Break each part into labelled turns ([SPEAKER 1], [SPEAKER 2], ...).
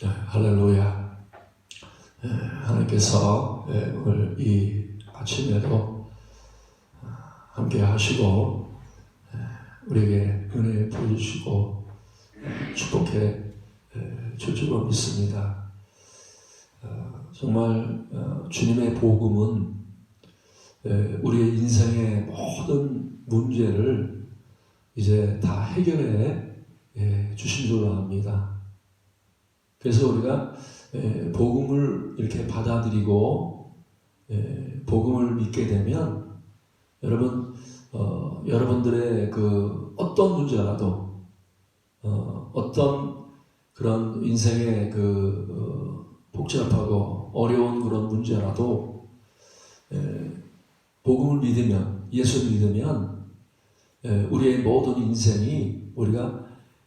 [SPEAKER 1] 할렐루야. 하나님께서 오늘 이 아침에도 함께 하시고 우리에게 은혜 보여주시고 축복해 줄 줄로 믿습니다. 정말 주님의 복음은 우리의 인생의 모든 문제를 이제 다 해결해 주신 줄로 압니다. 그래서 우리가 복음을 이렇게 받아들이고 복음을 믿게 되면 여러분들의 그 어떤 문제라도 어떤 그런 인생의 복잡하고 어려운 그런 문제라도 복음을 믿으면, 예수를 믿으면 우리의 모든 인생이 우리가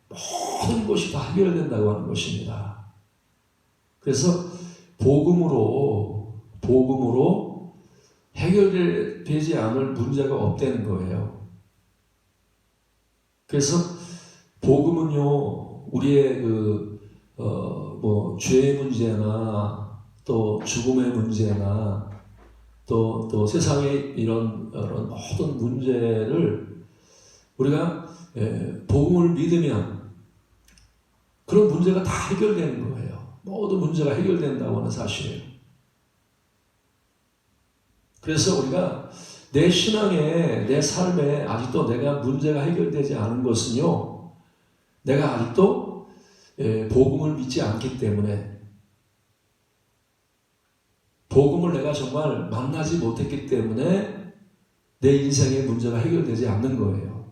[SPEAKER 1] 모든 것이 다 해결된다고 하는 것입니다. 그래서 복음으로 해결되지 않을 문제가 없다는 거예요. 그래서 복음은요, 우리의 죄의 문제나 또 죽음의 문제나 또 세상의 이런 모든 문제를 우리가 복음을 믿으면 그런 문제가 다 해결되는 거예요. 모든 문제가 해결된다고 하는 사실이에요. 그래서 우리가 내 신앙에, 내 삶에 아직도 내가 문제가 해결되지 않은 것은요, 내가 아직도 복음을 믿지 않기 때문에, 복음을 내가 정말 만나지 못했기 때문에 내 인생의 문제가 해결되지 않는 거예요.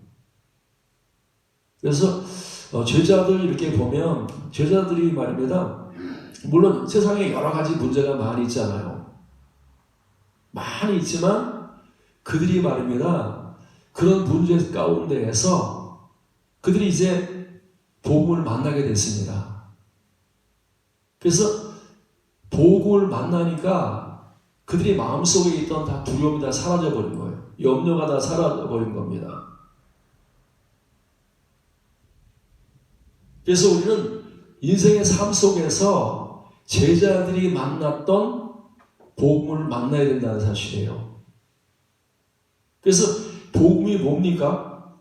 [SPEAKER 1] 그래서 제자들 이렇게 보면, 제자들이 말입니다. 물론 세상에 여러 가지 문제가 많이 있잖아요. 많이 있지만 그들이 말입니다. 그런 문제 가운데에서 그들이 이제 복음을 만나게 됐습니다. 그래서 복음을 만나니까 그들이 마음속에 있던 다 두려움이 다 사라져버린 거예요. 염려가 다 사라져버린 겁니다. 그래서 우리는 인생의 삶 속에서 제자들이 만났던 복음을 만나야 된다는 사실이에요. 그래서 복음이 뭡니까?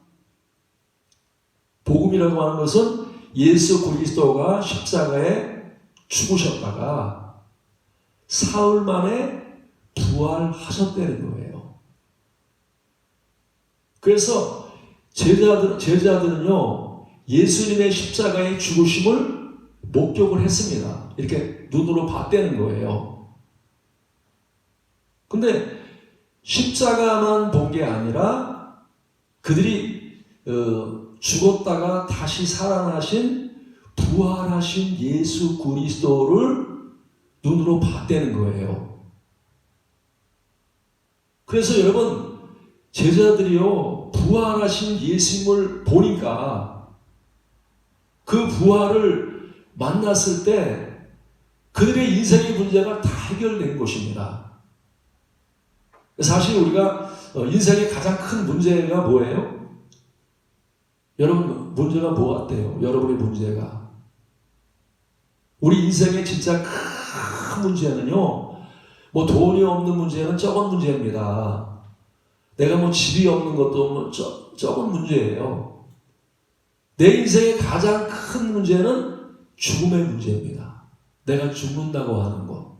[SPEAKER 1] 복음이라고 하는 것은 예수 그리스도가 십자가에 죽으셨다가 사흘 만에 부활하셨다는 거예요. 그래서 제자들은요, 예수님의 십자가의 죽으심을 목격을 했습니다. 이렇게 눈으로 봤다는 거예요. 근데 십자가만 본 게 아니라 그들이 죽었다가 다시 살아나신 부활하신 예수 그리스도를 눈으로 봤다는 거예요. 그래서 여러분, 제자들이요, 부활하신 예수님을 보니까 그 부활을 만났을 때 그들의 인생의 문제가 다 해결된 것입니다. 사실 우리가 인생의 가장 큰 문제가 뭐예요? 여러분, 문제가 뭐 같아요? 여러분의 문제가. 우리 인생의 진짜 큰 문제는요, 뭐 돈이 없는 문제는 적은 문제입니다. 내가 뭐 집이 없는 것도 뭐 적은 문제예요. 내 인생의 가장 큰 문제는 죽음의 문제입니다. 내가 죽는다고 하는 것.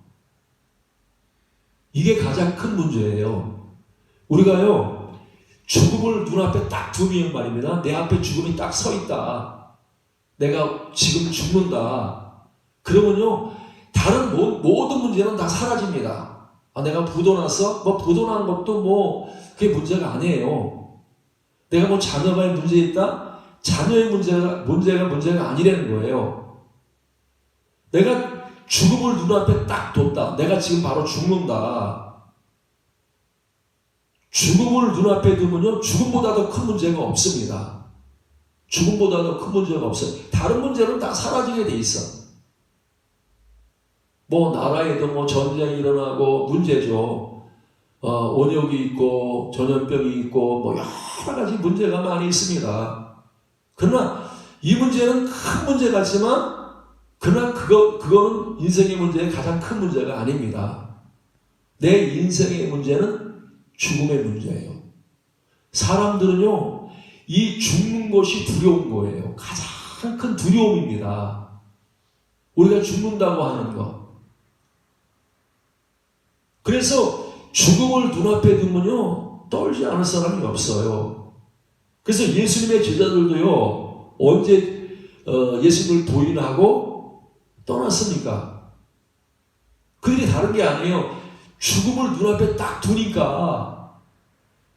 [SPEAKER 1] 이게 가장 큰 문제예요. 우리가요, 죽음을 눈앞에 딱 두면 말입니다. 내 앞에 죽음이 딱 서 있다. 내가 지금 죽는다. 그러면요, 다른 모든 문제는 다 사라집니다. 내가 부도났어? 부도난 것도 그게 문제가 아니에요. 내가 자녀가 문제 있다? 자녀의 문제가 아니라는 거예요. 내가 죽음을 눈앞에 딱 뒀다. 내가 지금 바로 죽는다. 죽음을 눈앞에 두면요, 죽음보다 더 큰 문제가 없습니다. 죽음보다 더 큰 문제가 없어요. 다른 문제는 다 사라지게 돼 있어. 나라에도 전쟁이 일어나고 문제죠. 원역이 있고 전염병이 있고 여러 가지 문제가 많이 있습니다. 그러나 이 문제는 큰 문제 같지만 그러나 그거는 인생의 문제의 가장 큰 문제가 아닙니다. 내 인생의 문제는 죽음의 문제예요. 사람들은요, 이 죽는 것이 두려운 거예요. 가장 큰 두려움입니다. 우리가 죽는다고 하는 것. 그래서 죽음을 눈앞에 두면요, 떨지 않을 사람이 없어요. 그래서 예수님의 제자들도요, 언제 예수님을 부인하고 떠났습니까? 그들이 다른 게 아니에요. 죽음을 눈앞에 딱 두니까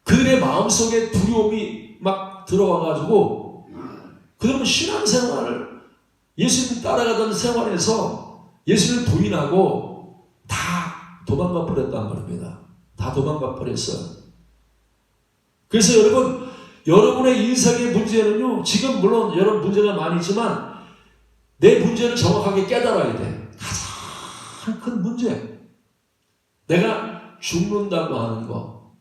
[SPEAKER 1] 그들의 마음속에 두려움이 막 들어와가지고 그들은 신앙생활을 예수님 따라가던 생활에서 예수님을 부인하고 다 도망가 버렸단 말입니다. 다 도망가 버렸어요. 그래서 여러분의 인생의 문제는요, 지금 물론 여러 문제가 많이 있지만 내 문제를 정확하게 깨달아야 돼. 가장 큰 문제. 내가 죽는다고 하는 거.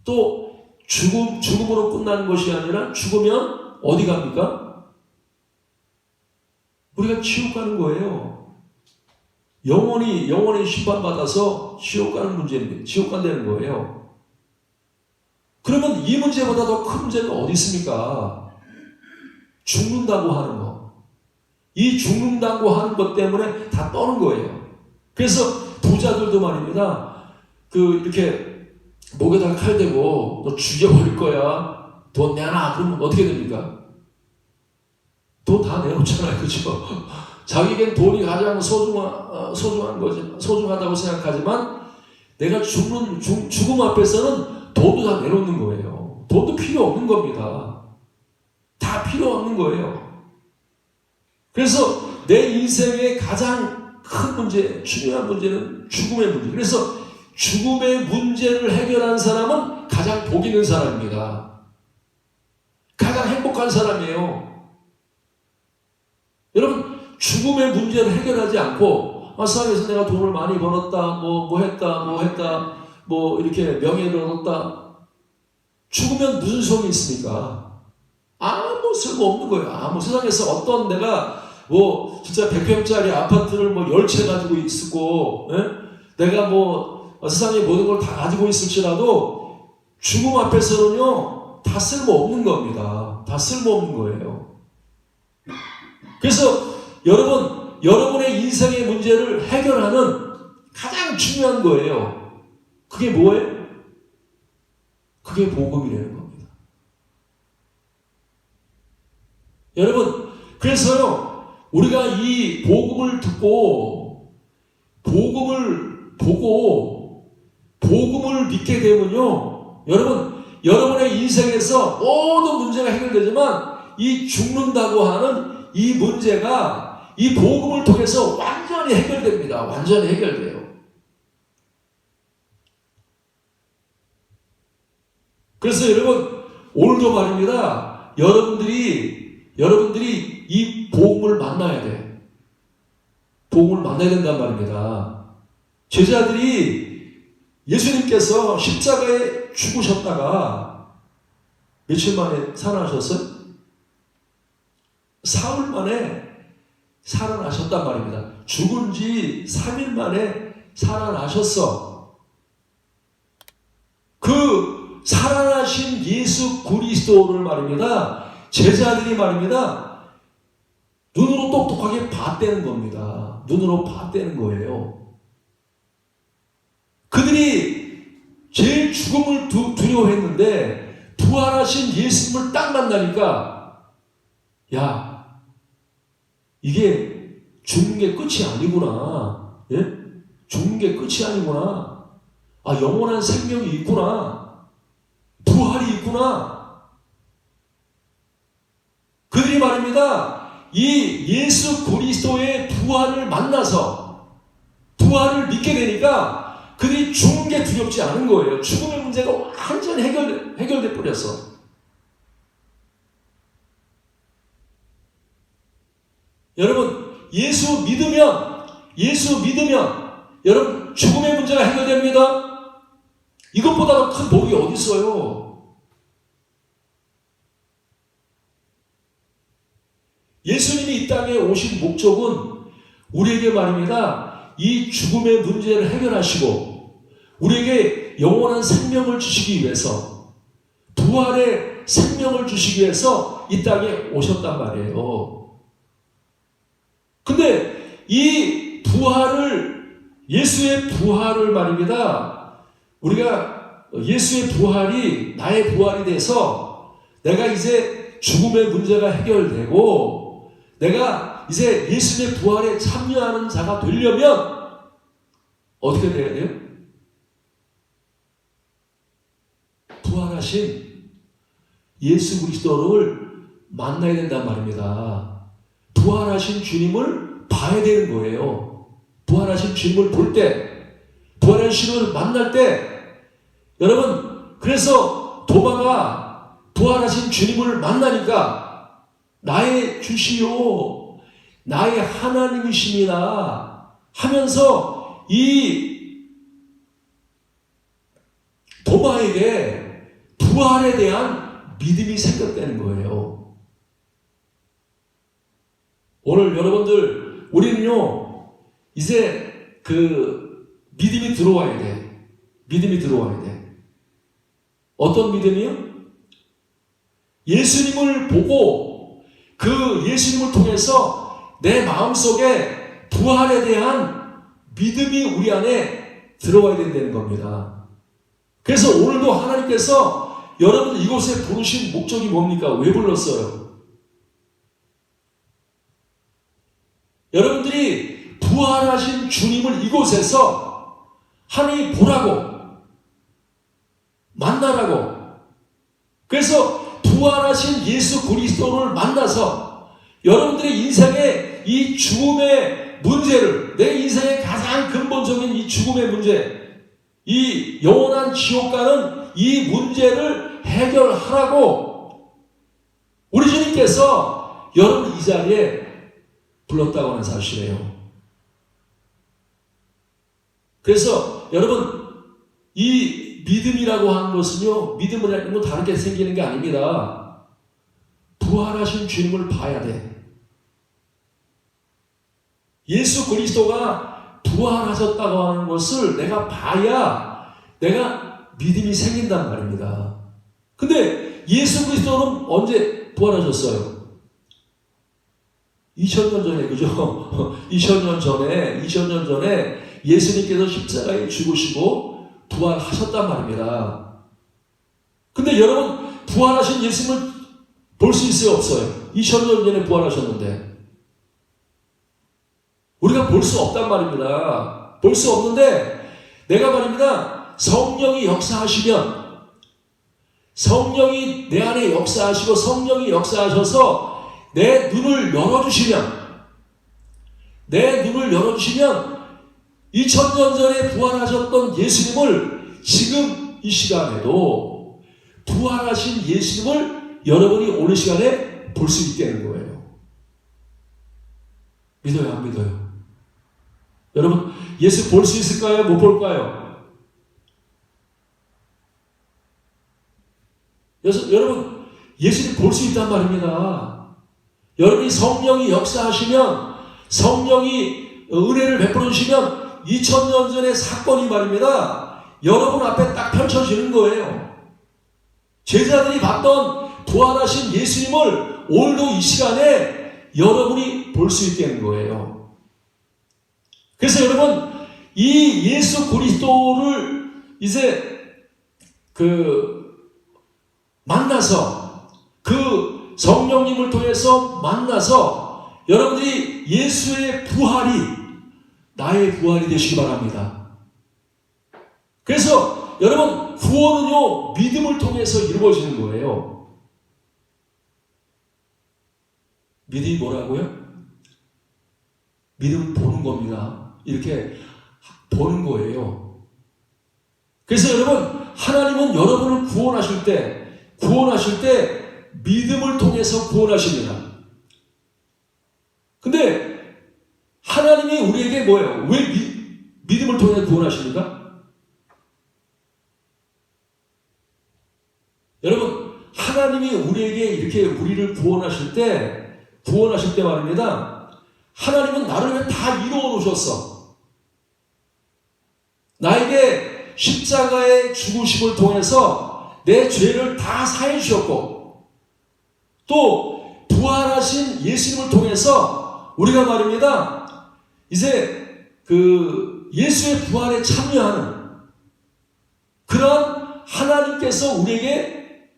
[SPEAKER 1] 또 죽음으로 끝나는 것이 아니라 죽으면 어디 갑니까? 우리가 지옥 가는 거예요. 영원히 심판받아서 지옥 가는 문제입니다. 지옥 간다는 거예요. 그러면 이 문제보다 더 큰 문제가 어디 있습니까? 죽는다고 하는 거. 이 죽는다고 하는 것 때문에 다 떠는 거예요. 그래서 부자들도 말입니다. 이렇게 목에다가 칼 대고 너 죽여버릴 거야. 돈 내놔. 그러면 어떻게 됩니까? 돈 다 내놓잖아요. 그죠? 자기에겐 돈이 가장 소중한 거지. 소중하다고 생각하지만 내가 죽음 앞에서는 돈도 다 내놓는 거예요. 돈도 필요 없는 겁니다. 다 필요 없는 거예요. 그래서 내 인생의 가장 큰 문제, 중요한 문제는 죽음의 문제. 그래서 죽음의 문제를 해결한 사람은 가장 복 있는 사람입니다. 가장 행복한 사람이에요. 여러분, 죽음의 문제를 해결하지 않고 세상에서 내가 돈을 많이 벌었다, 뭐 했다, 이렇게 명예를 얻었다. 죽으면 무슨 소용이 있습니까? 아무 쓸모없는 거예요. 세상에서 어떤 내가 진짜 100평짜리 아파트를 10채 가지고 있고, 내가 세상의 모든 걸 다 가지고 있을지라도 죽음 앞에서는요, 다 쓸모없는 겁니다. 다 쓸모없는 거예요. 그래서 여러분의 인생의 문제를 해결하는 가장 중요한 거예요. 그게 뭐예요? 그게 복음이라는 겁니다. 여러분, 그래서요, 우리가 이 복음을 듣고 복음을 보고 복음을 믿게 되면요, 여러분의 인생에서 모든 문제가 해결되지만 이 죽는다고 하는 이 문제가 이 복음을 통해서 완전히 해결됩니다. 완전히 해결돼요. 그래서 여러분, 오늘도 말입니다. 여러분들이 이 복음을 만나야 돼. 복음을 만나야 된단 말입니다. 제자들이 예수님께서 십자가에 죽으셨다가 며칠 만에 살아나셨어요? 사흘 만에 살아나셨단 말입니다. 죽은 지 3일 만에 살아나셨어. 그 살아나신 예수 그리스도를 말입니다. 제자들이 말입니다. 눈으로 똑똑하게 봤다는 겁니다. 눈으로 봤다는 거예요. 그들이 제일 죽음을 두려워했는데 부활하신 예수님을 딱 만나니까 이게 죽는 게 끝이 아니구나. 예? 죽는 게 끝이 아니구나. 영원한 생명이 있구나. 부활이 있구나. 그들이 말입니다. 이 예수 그리스도의 부활을 만나서 부활을 믿게 되니까 그들이 죽는 게 두렵지 않은 거예요. 죽음의 문제가 완전히 해결돼 버렸어. 여러분, 예수 믿으면 여러분 죽음의 문제가 해결됩니다. 이것보다 더 큰 복이 어디 있어요? 예수님이 이 땅에 오신 목적은 우리에게 말입니다. 이 죽음의 문제를 해결하시고 우리에게 영원한 생명을 주시기 위해서 부활의 생명을 주시기 위해서 이 땅에 오셨단 말이에요. 근데 이 부활을 예수의 부활을 말입니다. 우리가 예수의 부활이 나의 부활이 돼서 내가 이제 죽음의 문제가 해결되고 내가 이제 예수의 부활에 참여하는 자가 되려면 어떻게 돼야 돼요? 부활하신 예수 그리스도를 만나야 된단 말입니다. 부활하신 주님을 봐야 되는 거예요. 부활하신 주님을 볼 때, 부활하신 주님을 만날 때, 여러분, 그래서 도마가 부활하신 주님을 만나니까 나의 주시오, 나의 하나님이십니다 하면서 이 도마에게 부활에 대한 믿음이 생겼다는 거예요. 오늘 여러분들, 우리는요, 이제 그 믿음이 들어와야 돼. 믿음이 들어와야 돼. 어떤 믿음이요? 예수님을 보고 그 예수님을 통해서 내 마음속에 부활에 대한 믿음이 우리 안에 들어와야 된다는 겁니다. 그래서 오늘도 하나님께서 여러분 이곳에 부르신 목적이 뭡니까? 왜 불렀어요? 여러분들이 부활하신 주님을 이곳에서 하나님이 보라고, 만나라고. 그래서 부활하신 예수 그리스도를 만나서 여러분들의 인생의 이 죽음의 문제를, 내 인생의 가장 근본적인 이 죽음의 문제, 이 영원한 지옥 가는 이 문제를 해결하라고 우리 주님께서 여러분 이 자리에 불렀다고 하는 사실이에요. 그래서 여러분 이 믿음이라고 하는 것은요, 믿음이라는 건 다르게 생기는 게 아닙니다. 부활하신 주님을 봐야 돼. 예수 그리스도가 부활하셨다고 하는 것을 내가 봐야 내가 믿음이 생긴단 말입니다. 근데 예수 그리스도는 언제 부활하셨어요? 2000년 전에, 그죠? 2000년 전에 예수님께서 십자가에 죽으시고 부활하셨단 말입니다. 근데 여러분, 부활하신 예수님을 볼 수 있어요, 없어요? 2000년 전에 부활하셨는데. 우리가 볼 수 없단 말입니다. 볼 수 없는데, 내가 말입니다, 성령이 역사하시면, 성령이 내 안에 역사하시고 성령이 역사하셔서 내 눈을 열어주시면 2000년 전에 부활하셨던 예수님을 지금 이 시간에도 부활하신 예수님을 여러분이 오늘 시간에 볼 수 있다는 거예요. 믿어요, 안 믿어요? 여러분, 예수 볼 수 있을까요? 못 볼까요? 여러분, 예수님 볼 수 있단 말입니다. 여러분이 성령이 역사하시면, 성령이 은혜를 베풀어 주시면 2000년 전의 사건이 말입니다, 여러분 앞에 딱 펼쳐지는 거예요. 제자들이 봤던 부활하신 예수님을 오늘도 이 시간에 여러분이 볼 수 있다는 거예요. 그래서 여러분, 이 예수 그리스도를 이제 만나서, 그 성령님을 통해서 만나서 여러분들이 예수의 부활이 나의 부활이 되시기 바랍니다. 그래서 여러분, 구원은요, 믿음을 통해서 이루어지는 거예요. 믿음이 뭐라고요? 믿음은 보는 겁니다. 이렇게 보는 거예요. 그래서 여러분, 하나님은 여러분을 구원하실 때 믿음을 통해서 구원하십니다. 근데 하나님이 우리에게 뭐예요? 왜 믿음을 통해 구원하십니까? 여러분, 하나님이 우리에게 이렇게 우리를 구원하실 때 말입니다, 하나님은 나를 위해 다 이루어 놓으셨어. 나에게 십자가의 죽으심을 통해서 내 죄를 다 사해 주셨고, 또 부활하신 예수님을 통해서 우리가 말입니다, 이제 그 예수의 부활에 참여하는 그런 하나님께서 우리에게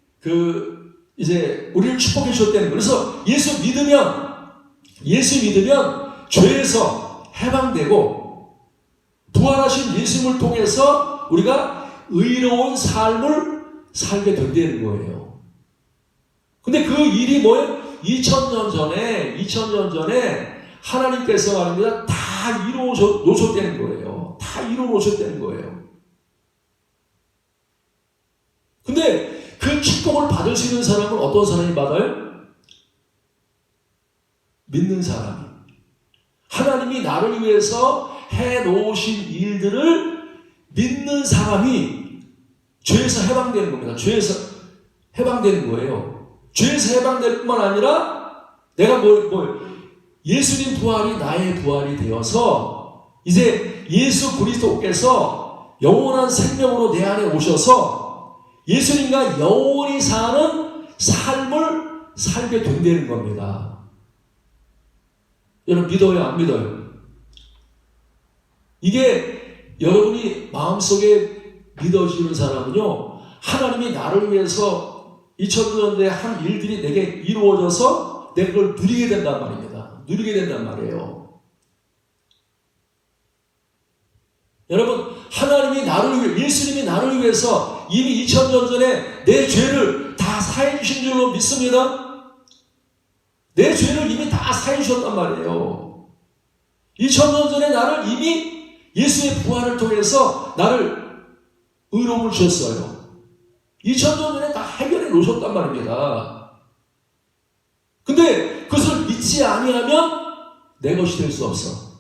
[SPEAKER 1] 이제 우리를 축복해 주셨다는 거예요. 그래서 예수 믿으면 죄에서 해방되고, 부활하신 예수님을 통해서 우리가 의로운 삶을 살게 된다는 거예요. 근데 그 일이 뭐예요? 2000년 전에 하나님께서 말입니다, 다 이루어 놓으셨다는 거예요. 다 이루어 놓으셨다는 거예요. 근데 그 축복을 받을 수 있는 사람은 어떤 사람이 받아요? 믿는 사람이. 하나님이 나를 위해서 해놓으신 일들을 믿는 사람이 죄에서 해방되는 겁니다. 죄에서 해방되는 거예요. 죄에서 해방될 뿐만 아니라 내가 예수님 부활이 나의 부활이 되어서 이제 예수 그리스도께서 영원한 생명으로 내 안에 오셔서 예수님과 영원히 사는 삶을 살게 된다는 겁니다. 여러분 믿어요? 안 믿어요? 이게 여러분이 마음속에 믿어지는 사람은요, 하나님이 나를 위해서 2000년 전에 한 일들이 내게 이루어져서 내가 그걸 누리게 된단 말입니다. 누리게 된단 말이에요. 여러분, 하나님이 나를 위해, 예수님이 나를 위해서 이미 2000년 전에 내 죄를 다 사해 주신 줄로 믿습니다. 내 죄를 이미 다 사해 주셨단 말이에요. 2000년 전에 나를 이미 예수의 부활을 통해서 나를 의로움을 주셨어요. 2000년 전에 다 해결해 놓으셨단 말입니다. 근데 그것을 믿지 아니하면 내 것이 될 수 없어.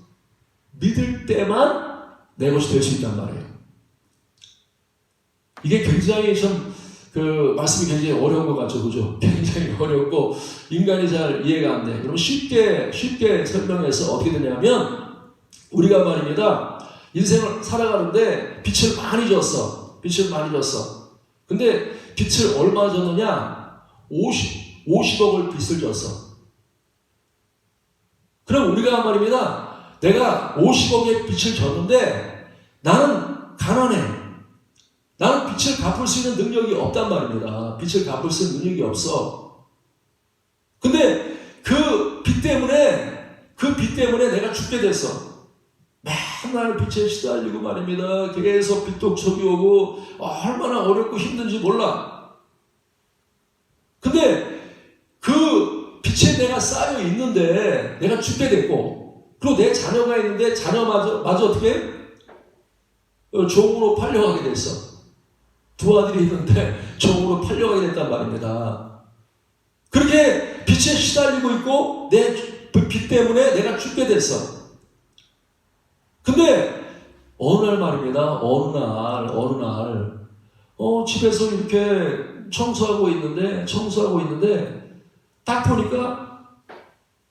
[SPEAKER 1] 믿을 때만 내 것이 될 수 있단 말이에요. 이게 굉장히 말씀이 굉장히 어려운 것 같죠, 그죠? 굉장히 어렵고, 인간이 잘 이해가 안 돼. 그럼 쉽게 설명해서 어떻게 되냐면, 우리가 말입니다, 인생을 살아가는데 빛을 많이 줬어. 근데 빛을 얼마 줬느냐? 50억을 빛을 줬어. 그럼 우리가 말입니다, 내가 50억의 빛을 줬는데 나는 가난해. 나는 빛을 갚을 수 있는 능력이 없단 말입니다. 빛을 갚을 수 있는 능력이 없어. 근데 그 빛 때문에 내가 죽게 됐어. 맨날 빛에 시달리고 말입니다. 계속 빛독촉이 오고 얼마나 어렵고 힘든지 몰라. 근데 그 빛에 내가 쌓여 있는데 내가 죽게 됐고, 그리고 내 자녀가 있는데 자녀마저 어떻게 종으로 팔려가게 됐어. 두 아들이 있는데 종으로 팔려가게 됐단 말입니다. 그렇게 빛에 시달리고 있고 내 빛 때문에 내가 죽게 됐어. 근데 어느 날 말입니다. 어느 날 집에서 이렇게 청소하고 있는데 딱 보니까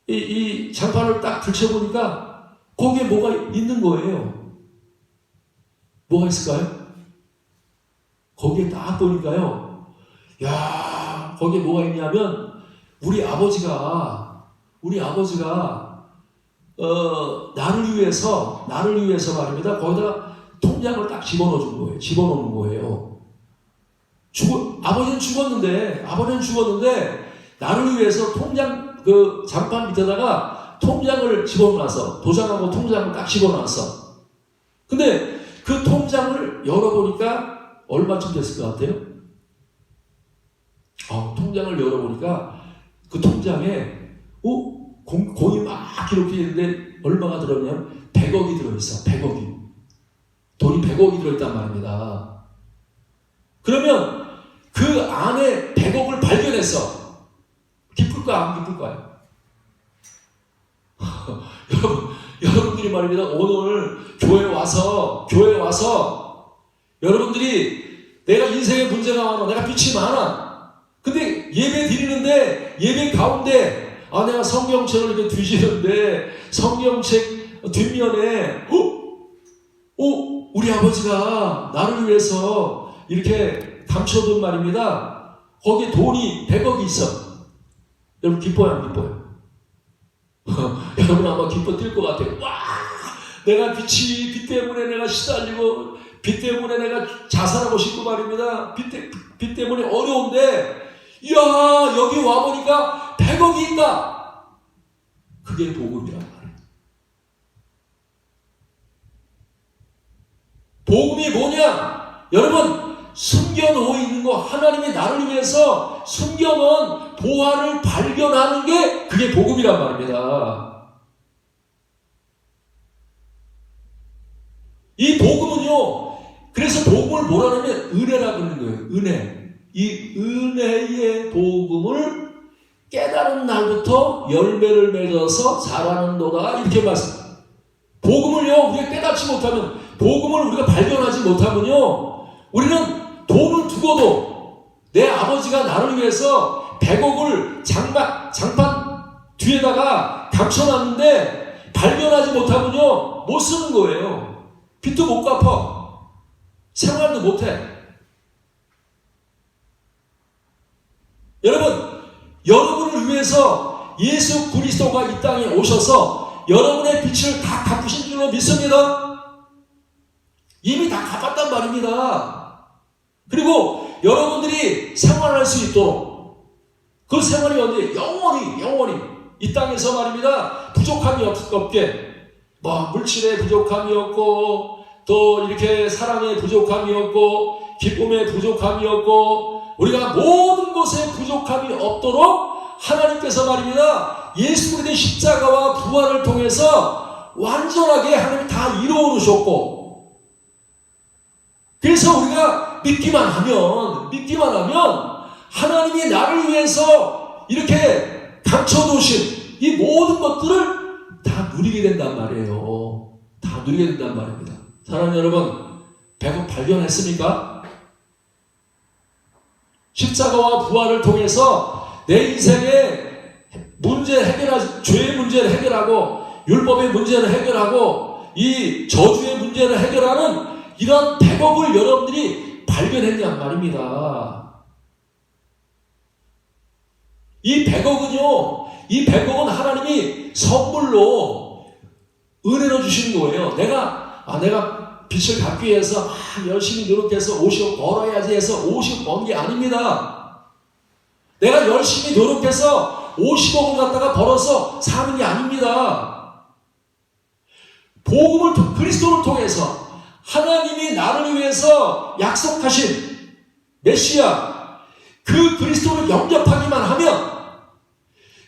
[SPEAKER 1] 이 장판을 딱 들춰보니까 거기에 뭐가 있는 거예요. 뭐가 있을까요? 거기에 딱 보니까요, 야, 거기에 뭐가 있냐면 우리 아버지가 나를 위해서 말입니다. 거기다 통장을 딱 집어넣는 거예요. 아버지는 죽었는데 나를 위해서 통장 장판 밑에다가 통장을 집어넣어서 도장하고 통장을 딱 집어넣었어. 근데 그 통장을 열어보니까 얼마쯤 됐을 것 같아요? 통장을 열어보니까 그 통장에 공이 막 이렇게 있는데 얼마가 들었냐면 100억이 들어있어. 100억이. 돈이 100억이 들어있단 말입니다. 그러면 그 안에 100억을 발견했어. 기쁠까 안 기쁠까요? 여러분들이 말입니다. 오늘 교회에 와서 여러분들이 내가 인생에 문제가 많아, 내가 빛이 많아. 근데 예배 드리는데 예배 가운데 내가 성경책을 이렇게 뒤지는데 성경책 뒷면에 우리 아버지가 나를 위해서 이렇게 감춰둔 말입니다. 거기에 돈이 100억이 있어. 여러분 기뻐요 안 기뻐요? 여러분 아마 기뻐 뛸 것 같아요. 와, 내가 빚 때문에 내가 시달리고 빚 때문에 내가 자살하고 싶고 말입니다. 빚 때문에 어려운데 이야 여기 와보니까 100억이 있다. 그게 복음이란 말이에요. 복음이 뭐냐? 여러분 숨겨놓고 있는 거, 하나님이 나를 위해서 숨겨놓은 보화를 발견하는 게 그게 복음이란 말입니다. 이 복음은요, 그래서 복음을 뭐라 하냐면 은혜라 그러는 거예요. 은혜. 이 은혜의 복음을 깨달은 날부터 열매를 맺어서 자라는도다. 이렇게 말씀. 복음을요, 우리가 깨닫지 못하면, 복음을 우리가 발견하지 못하면요, 우리는 돈을 두고도 내 아버지가 나를 위해서 100억을 장판 뒤에다가 감춰놨는데 발견하지 못하면요, 못 쓰는 거예요. 빚도 못 갚아. 생활도 못해. 여러분을 위해서 예수 그리스도가 이 땅에 오셔서 여러분의 빚을 다 갚으신 줄로 믿습니다. 이미 다 갚았단 말입니다. 그리고 여러분들이 생활할 수 있도록 그 생활이 언제 영원히 이 땅에서 말입니다. 부족함이 없게 뭐 물질의 부족함이 없고 또 이렇게 사랑의 부족함이 없고 기쁨의 부족함이 없고 우리가 모든 것에 부족함이 없도록 하나님께서 말입니다. 예수 그리스도의 십자가와 부활을 통해서 완전하게 하나님이 다 이루어 놓으셨고 그래서 우리가 믿기만 하면 하나님이 나를 위해서 이렇게 감춰놓으신 이 모든 것들을 다 누리게 된단 말이에요. 다 누리게 된단 말입니다. 사랑하는 여러분, 100억 발견했습니까? 십자가와 부활을 통해서 내 인생의 죄의 문제를 해결하고 율법의 문제를 해결하고 이 저주의 문제를 해결하는 이런 100억을 여러분들이 발견했냔 말입니다. 이 100억은 하나님이 선물로 은혜로 주시는 거예요. 내가 빚을 갚기 위해서 열심히 노력해서 50억 벌어야지 해서 50억 번 게 아닙니다. 내가 열심히 노력해서 50억을 갖다가 벌어서 사는 게 아닙니다. 그리스도를 통해서 하나님이 나를 위해서 약속하신 메시아, 그 그리스도를 영접하기만 하면,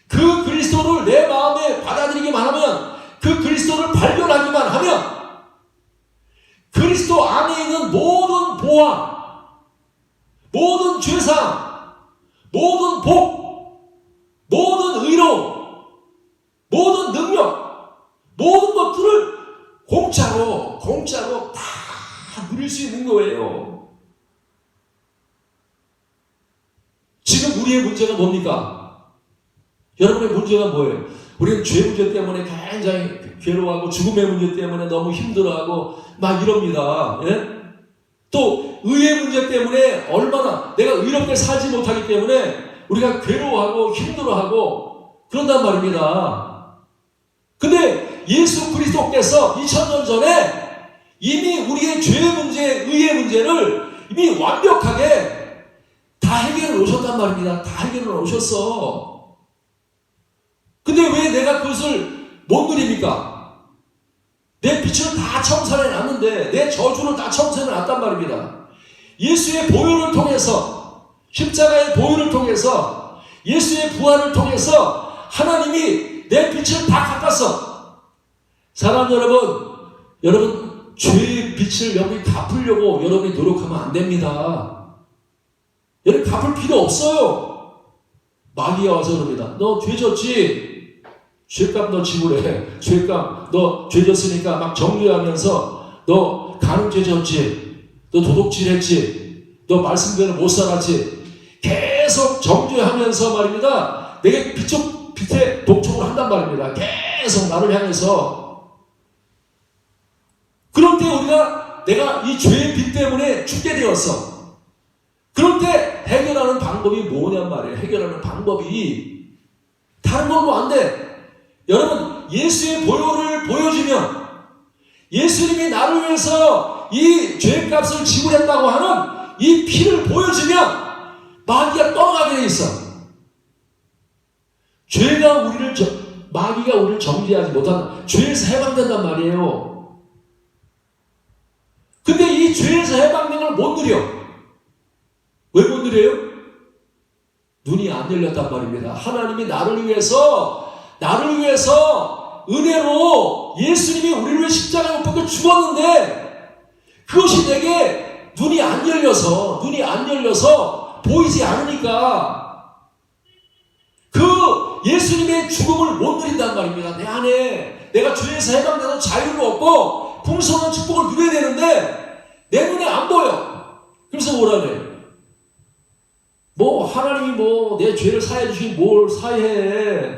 [SPEAKER 1] 그 그리스도를 내 마음에 받아들이기만 하면, 그 그리스도를 발견하기만 하면, 그리스도 안에 있는 모든 보화, 모든 죄상, 모든 복, 모든 의로, 모든 능력, 모든 것들을 공짜로 다 누릴 수 있는 거예요. 지금 우리의 문제가 뭡니까? 여러분의 문제가 뭐예요? 우리는 죄 문제 때문에 굉장히 괴로워하고 죽음의 문제 때문에 너무 힘들어하고 막 이럽니다. 예? 또 의의 문제 때문에 얼마나 내가 의롭게 살지 못하기 때문에 우리가 괴로워하고 힘들어하고 그런단 말입니다. 근데 예수 그리스도께서 2000년 전에 이미 우리의 죄의 문제, 의의 문제를 이미 완벽하게 다 해결해 놓으셨단 말입니다. 다 해결해 놓으셨어. 근데 왜 내가 그것을 못 누립니까? 내 빛을 다 청산해 놨는데 내 저주를 다 청산해 놨단 말입니다. 예수의 보혈을 통해서, 십자가의 보혈을 통해서, 예수의 부활을 통해서 하나님이 내 빛을 다 갚았어. 사랑하는 여러분 죄의 빛을 여러분이 갚으려고 여러분이 노력하면 안 됩니다. 여러분 갚을 필요 없어요. 마귀가 와서 그럽니다. 너 죄 졌지? 죄값 너 지불해. 죄값 너 죄 졌으니까 막 정죄하면서 너 간음죄 졌지? 너 도둑질했지? 너 말씀대로 못 살았지? 계속 정죄하면서 말입니다. 내게 빚 밑에 독촉을 한단 말입니다. 계속 나를 향해서. 그럴 때 내가 이 죄의 빚 때문에 죽게 되었어. 그럴 때 해결하는 방법이 뭐냔 말이에요. 해결하는 방법이 다른 걸로 안 돼. 여러분, 예수의 보혈을 보여주면, 예수님이 나를 위해서 이 죄값을 지불했다고 하는 이 피를 보여주면 마귀가 떠나가게 돼 있어. 마귀가 우리를 정죄하지 못한다. 죄에서 해방된단 말이에요. 근데 이 죄에서 해방된 걸 못 누려. 왜 못 누려요? 눈이 안 열렸단 말입니다. 하나님이 나를 위해서 은혜로 예수님이 우리를 위해 십자가에 못 박혀 죽었는데 그것이 내게 눈이 안 열려서 보이지 않으니까 그 예수님의 죽음을 못 누린단 말입니다. 내 안에 내가 죄에서 해방돼서 자유를 얻고 풍성한 축복을 누려야 되는데 내 눈에 안 보여. 그래서 뭐라 그래? 하나님이 내 죄를 사해 주시니 뭘 사해?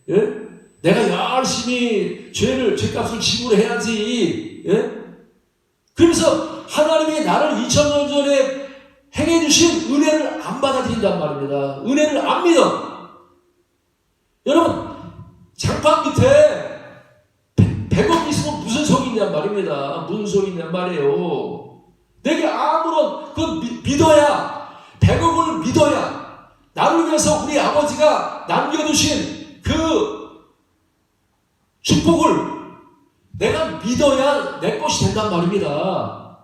[SPEAKER 1] 예? 내가 열심히 죄값을 지불해야지. 예? 그러면서 하나님이 나를 2000년 전에 행해 주신 은혜를 안 받아들인단 말입니다. 은혜를 안 믿어. 여러분, 장판 밑에 100억 있으면 무슨 속이 있냔 말입니다. 무슨 속이 있냔 말이에요. 내게 아무런 믿어야 100억을 믿어야 나를 위해서 우리 아버지가 남겨두신 그 축복을 내가 믿어야 내 것이 된단 말입니다.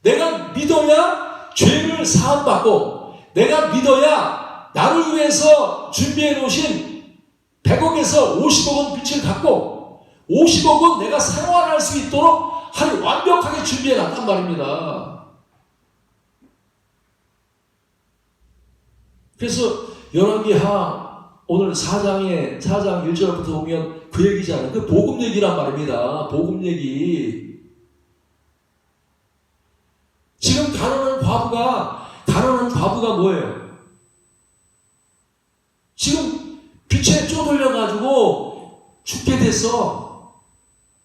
[SPEAKER 1] 내가 믿어야 죄를 사함받고 내가 믿어야 나를 위해서 준비해 놓으신 100억에서 50억은 빛을 갖고 50억은 내가 생활할 수 있도록 완벽하게 준비해 놨단 말입니다. 그래서 열왕기하 오늘 4장 1절부터 보면 그 얘기잖아요. 그 복음 얘기란 말입니다. 복음 얘기. 지금 가난한 과부가 뭐예요? 지금 빛에 쪼들려가지고 죽게 됐어.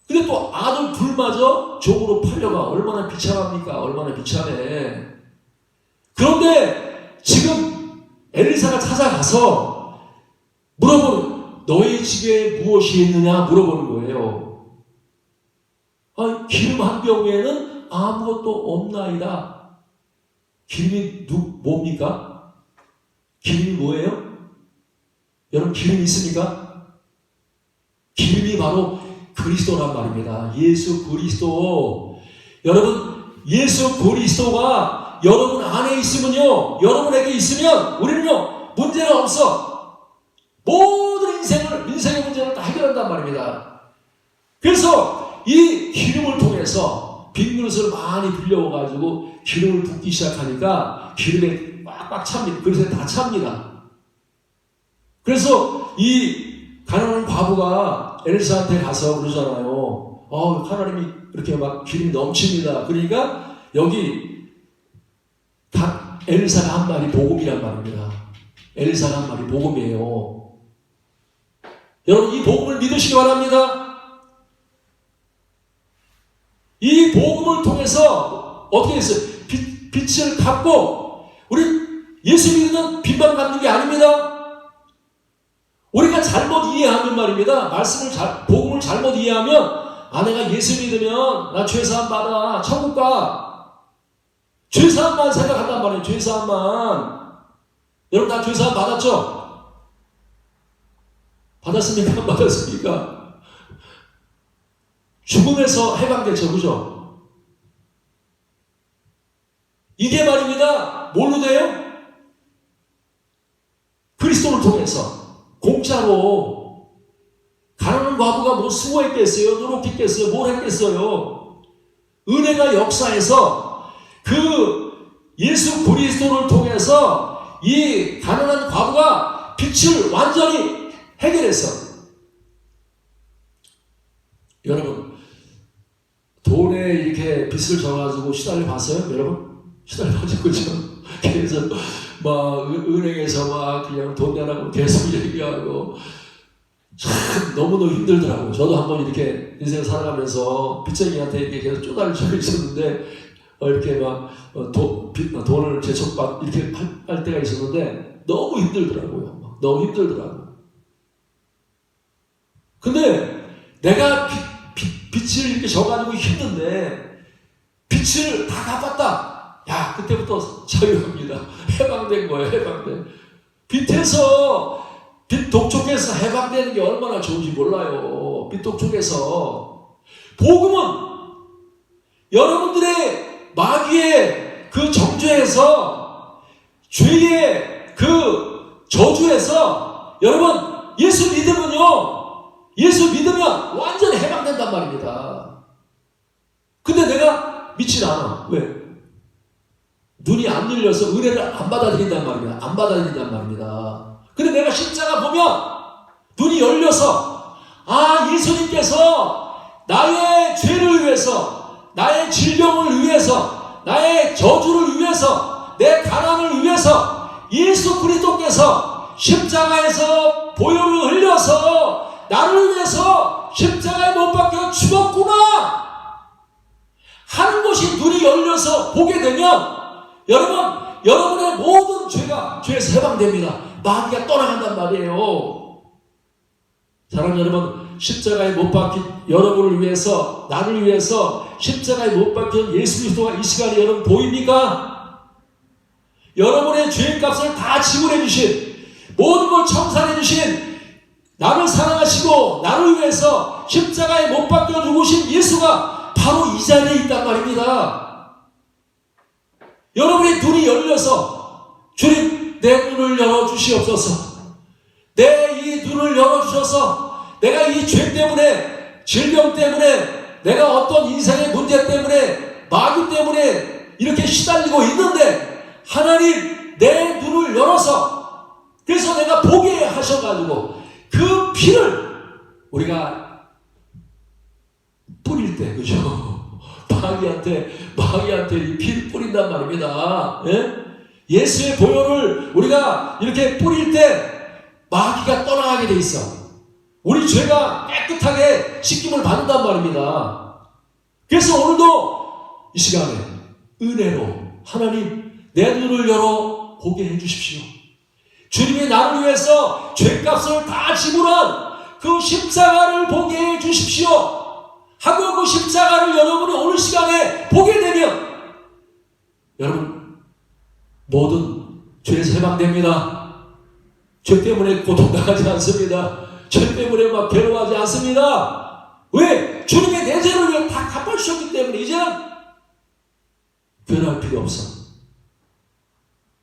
[SPEAKER 1] 근데 또 아들 둘마저 종으로 팔려가. 얼마나 비참합니까? 얼마나 비참해. 그런데 지금 엘리사가 찾아가서 너희 집에 무엇이 있느냐 물어보는 거예요. 기름 한 병에는 아무것도 없나이다. 기름이 뭡니까? 기름이 뭐예요? 여러분, 기름이 있습니까? 기름이 바로 그리스도란 말입니다. 예수 그리스도. 여러분, 예수 그리스도가 여러분 안에 있으면요, 여러분에게 있으면 우리는요 문제가 없어. 모든 인생의 문제를 다 해결한단 말입니다. 그래서 이 기름을 통해서 빈 그릇을 많이 빌려가지고 기름을 붓기 시작하니까 기름에 꽉꽉 찹니다. 그릇에 다 찹니다. 그래서 이 가난한 과부가 엘리사한테 가서 그러잖아요. 하나님이 이렇게 막 기름이 넘칩니다. 그러니까 여기 엘리사가 한 말이 복음이란 말입니다. 엘리사가 한 말이 복음이에요. 여러분, 이 복음을 믿으시기 바랍니다. 이 복음을 통해서 어떻게 했어요? 빛을 갚고, 우리 예수 믿으면 빚만 갚는 게 아닙니다. 우리가 잘못 이해하면 말입니다. 복음을 잘못 이해하면, 내가 예수 믿으면 나 죄사함 받아, 천국 가. 죄사함만 생각한단 말이에요. 죄사함만. 여러분 다 죄사함 받았죠? 받았습니까? 안 받았습니까? 죽음에서 해방됐죠. 그죠? 이게 말입니다. 뭘로 돼요? 그리스도를 통해서. 공짜로. 가난한 과부가 수고했겠어요? 노력했겠어요? 뭘 했겠어요? 은혜가 역사에서 그 예수 그리스도를 통해서 이 가난한 과부가 빛을 완전히 해결했어. 여러분, 돈에 이렇게 빚을 져가지고 시달려 봤어요? 여러분? 시달려 봤죠? 그죠? 그래서 은행에서 그냥 돈 내라고 계속 얘기하고 참 너무너무 힘들더라고요. 저도 한번 이렇게 인생 살아가면서 빚쟁이한테 이렇게 계속 쪼다릴 적이 있었는데 이렇게 막 돈을 재촉받 이렇게 할 때가 있었는데 너무 힘들더라고요. 너무 힘들더라고요. 근데 내가 빚을 이렇게 져가지고 힘든데 빚을 다 갚았다. 야, 그때부터 자유합니다. 해방된 거예요. 해방된. 빚 독촉에서 해방되는 게 얼마나 좋은지 몰라요. 빚 독촉에서. 복음은 여러분들의 마귀의 그 정죄에서, 죄의 그 저주에서, 여러분 예수 믿으면 완전히 해방된단 말입니다. 근데 내가 믿지 않아. 왜? 눈이 안 열려서 은혜를 안 받아들인단 말입니다. 안 받아들인단 말입니다. 근데 내가 십자가 보면 눈이 열려서, 아, 예수님께서 나의 죄를 위해서, 나의 질병을 위해서, 나의 저주를 위해서, 내 가난을 위해서 예수 그리스도께서 십자가에서 보혈을 흘려서 나를 위해서 십자가에 못 박혀 죽었구나 하는 것이 눈이 열려서 보게 되면 여러분의 모든 죄에서 해방됩니다. 마귀가 떠나간단 말이에요. 사랑하는 여러분, 십자가에 못 박힌 여러분을 위해서, 나를 위해서 십자가에 못 박힌 예수 그리스도가 이 시간에 여러분 보입니까? 여러분의 죄값을 다 지불해 주신, 모든 걸 청산해 주신, 나를 사랑하시고 나를 위해서 십자가에 못 박혀 죽으신 예수가 바로 이 자리에 있단 말입니다. 여러분의 눈이 열려서, 주님 내 눈을 열어주시옵소서. 내 이 눈을 열어주셔서 내가 이 죄 때문에, 질병 때문에, 내가 어떤 인생의 문제 때문에, 마귀 때문에 이렇게 시달리고 있는데 하나님 내 눈을 열어서, 그래서 내가 보게 하셔가지고 그 피를 우리가 뿌릴 때, 그죠? 마귀한테 이 피를 뿌린단 말입니다. 예? 예수의 보혈을 우리가 이렇게 뿌릴 때 마귀가 떠나가게 돼 있어. 우리 죄가 깨끗하게 씻김을 받는단 말입니다. 그래서 오늘도 이 시간에 은혜로 하나님 내 눈을 열어 보게 해주십시오. 주님이 나를 위해서 죄값을 다 지불한 그 십자가를 보게 해주십시오 하고, 그 십자가를 여러분이 오늘 시간에 보게 되면 여러분 모든 죄에서 해방됩니다. 죄 때문에 고통당하지 않습니다. 죄 때문에 막 괴로워하지 않습니다. 왜? 주님의 내 죄를 위해 다 갚아주셨기 때문에 이제는 변할 필요 없어.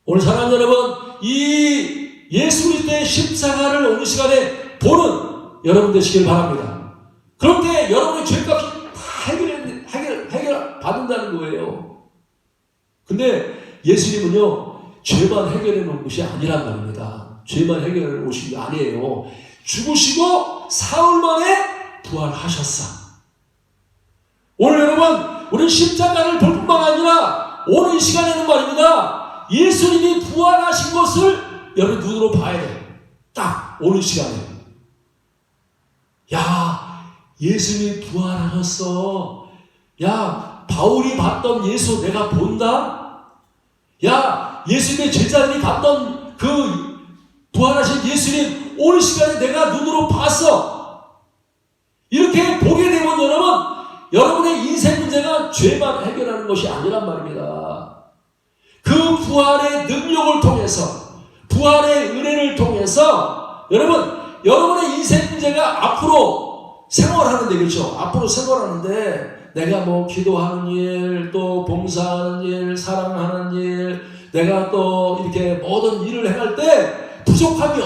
[SPEAKER 1] 오늘 사랑하는 여러분, 이 예수 그리스도의 십자가를 오늘 시간에 보는 여러분 되시길 바랍니다. 그런데 여러분의 죄값이 다 해결 받는다는 거예요. 근데 예수님은요, 죄만 해결해 놓은 것이 아니란 말입니다. 죄만 해결해 오신 게 아니에요. 죽으시고 사흘 만에 부활하셨어. 오늘 여러분, 우리 십자가를 볼 뿐만 아니라 오늘 이 시간에는 말입니다, 예수님이 부활하신 것을 여러분 눈으로 봐야 돼. 딱 오늘 시간에. 야, 예수님이 부활하셨어. 야, 바울이 봤던 예수 내가 본다. 야, 예수님의 제자들이 봤던 그 부활하신 예수님 오늘 시간에 내가 눈으로 봤어. 이렇게 보게 되면 여러분의 인생 문제가 죄만 해결하는 것이 아니란 말입니다. 그 부활의 능력을 통해서, 부활의 은혜를 통해서 여러분의 인생 문제가 앞으로 생활하는데, 그렇죠? 앞으로 생활하는데 내가 뭐 기도하는 일, 또 봉사하는 일, 사랑하는 일, 내가 또 이렇게 모든 일을 행할 때 부족함이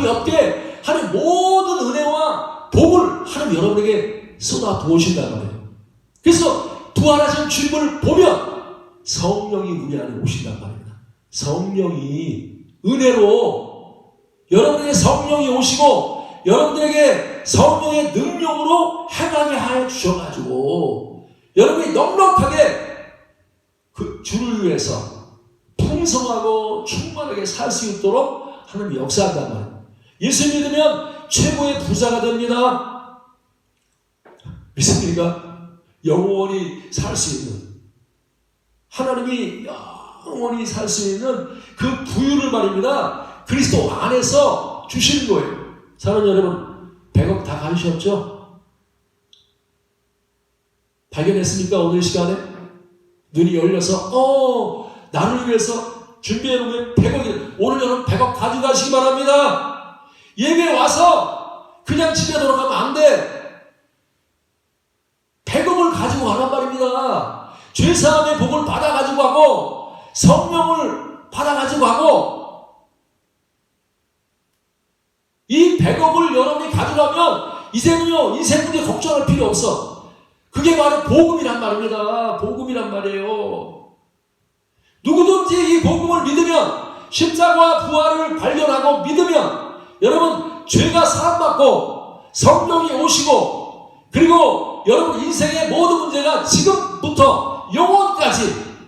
[SPEAKER 1] 없게 하는 모든 은혜와 복을 하나님 여러분에게 쏟아 부으신단 말이에요. 그래서 부활하신 주님을 보면 성령이 우리 안에 오신단 말입니다. 성령이 은혜로 여러분에게 성령이 오시고 여러분들에게 성령의 능력으로 행하게 하여 주셔가지고 여러분이 넉넉하게 그 주를 위해서 풍성하고 충만하게 살 수 있도록 하나님이 역사한단 말이에요. 예수 믿으면 최고의 부자가 됩니다. 믿습니까? 영원히 살 수 있는, 하나님이 영원히 살 수 있는 그 부유를 말입니다. 그리스도 안에서 주시는 거예요. 사랑하는 여러분, 100억 다 가지셨죠? 발견했습니까? 오늘 시간에 눈이 열려서 나를 위해서 준비해놓은 100억이, 오늘 여러분 100억 가져가시기 바랍니다. 예배에 와서 그냥 집에 돌아가면 안 돼. 100억을 가지고 가란 말입니다. 죄사함의 복을 받아가지고 가고, 성령을 받아가지고 가고, 이 100억을 여러분이 가져가면 이제는요, 인생 문제 걱정할 필요 없어. 그게 바로 복음이란 말입니다. 복음이란 말이에요. 누구든지 이 복음을 믿으면, 십자가와 부활을 발견하고 믿으면, 여러분 죄가 사함받고 성령이 오시고, 그리고 여러분 인생의 모든 문제가 지금부터 영원까지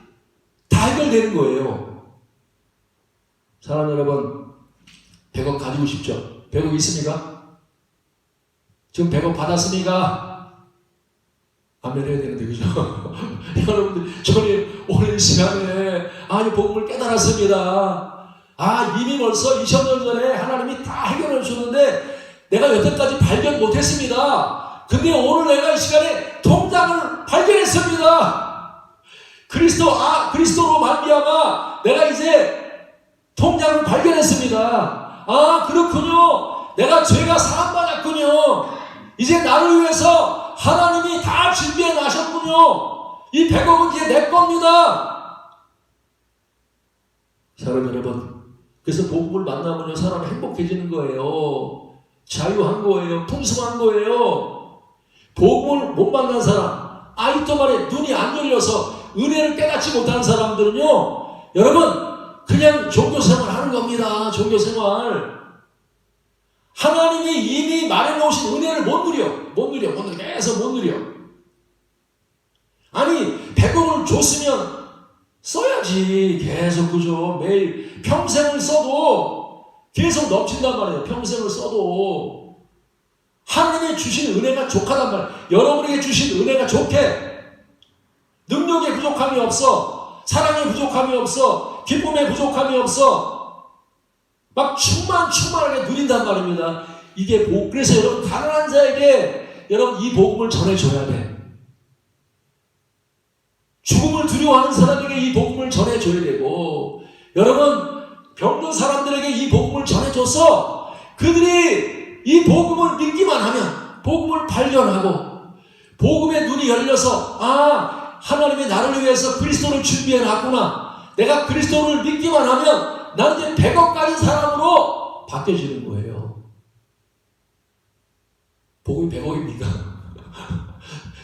[SPEAKER 1] 다 해결되는 거예요. 사랑하는 여러분, 100억 가지고 싶죠? 100억 있습니까? 지금 100억 받았으니까 아멘 해야 되는데, 그죠? 여러분들, 저는 오늘 시간에 이 복음을 깨달았습니다. 이미 벌써 2000년 전에 하나님이 다 해결해 주셨는데 내가 여태까지 발견 못했습니다. 근데 오늘 내가 이 시간에 통장을 발견했습니다. 그리스도로 말미암아 내가 이제 통장을 발견했습니다. 그렇군요. 내가 죄가 사함받았군요. 이제 나를 위해서 하나님이 다 준비해 놔셨군요. 이 100억은 이제 내 겁니다. 사랑하는 여러분, 그래서 복음을 만나면요, 사람이 행복해지는 거예요. 자유한 거예요. 풍성한 거예요. 복음을 못 만난 사람, 아직도 말에 눈이 안 열려서 은혜를 깨닫지 못한 사람들은요, 여러분 그냥 종교생활 하는 겁니다. 종교생활. 하나님이 이미 말해놓으신 은혜를 못 누려. 계속 못 누려. 아니 100억을 줬으면 써야지. 계속, 그죠? 매일 평생을 써도 계속 넘친단 말이에요. 평생을 써도 하나님이 주신 은혜가 족하단 말이에요. 여러분에게 주신 은혜가 족해. 능력에 부족함이 없어. 사랑에 부족함이 없어. 기쁨에 부족함이 없어. 막 충만하게 누린단 말입니다. 이게 그래서 여러분, 가난한 자에게 여러분 이 복음을 전해줘야 돼. 죽음을 두려워하는 사람에게 이 복음을 전해줘야 되고, 여러분 병든 사람들에게 이 복음을 전해줘서 그들이 이 복음을 믿기만 하면, 복음을 발견하고 복음의 눈이 열려서 하나님이 나를 위해서 그리스도를 준비해놨구나, 내가 그리스도를 믿기만 하면 나는 이제 100억 가진 사람으로 바뀌어지는 거예요. 복음이 100억입니까?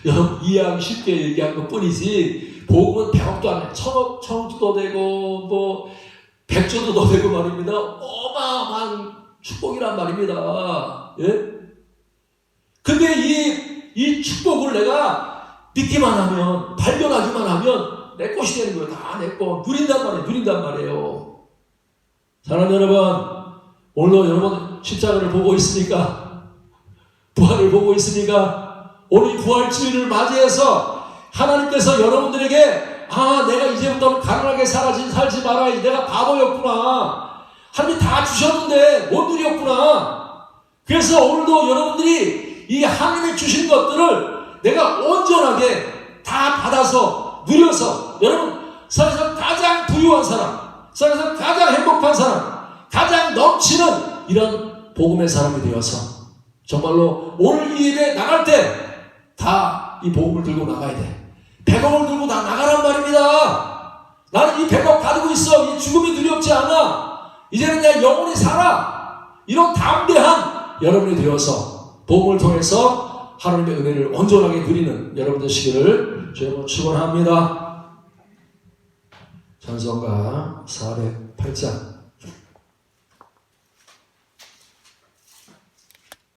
[SPEAKER 1] 여러분 이해하기 쉽게 얘기한 것 뿐이지, 복음은 100억도 안 해. 1000억, 1000억도 되고 뭐 100조도 더 되고 말입니다. 어마어마한 축복이란 말입니다. 예? 근데 이 축복을 내가 믿기만 하면, 발견하기만 하면 내 것이 되는 거예요. 다 내 거. 누린단 말이에요. 사랑하는 여러분, 오늘도 여러분 십자가를 보고 있습니까? 부활을 보고 있습니까? 오늘 이 부활주의를 맞이해서 하나님께서 여러분들에게 내가 이제부터 가난하게 살지 말아야지, 내가 바보였구나, 하나님이 다 주셨는데 못 누렸구나. 그래서 오늘도 여러분들이 이 하나님이 주신 것들을 내가 온전하게 다 받아서 누려서, 여러분 세상에서 가장 부유한 사람, 세상에서 가장 행복한 사람, 가장 넘치는 이런 복음의 사람이 되어서 정말로 오늘 이 예배 나갈 때 다 이 복음을 들고 나가야 돼. 100억을 들고 나가란 말입니다. 나는 이 100억 가지고 있어. 이 죽음이 두렵지 않아. 이제는 내가 영원히 살아. 이런 담대한 여러분이 되어서 복음을 통해서 하나님의 은혜를 온전하게 누리는 여러분 되시기를 주님으로 축원합니다. 찬송가 408장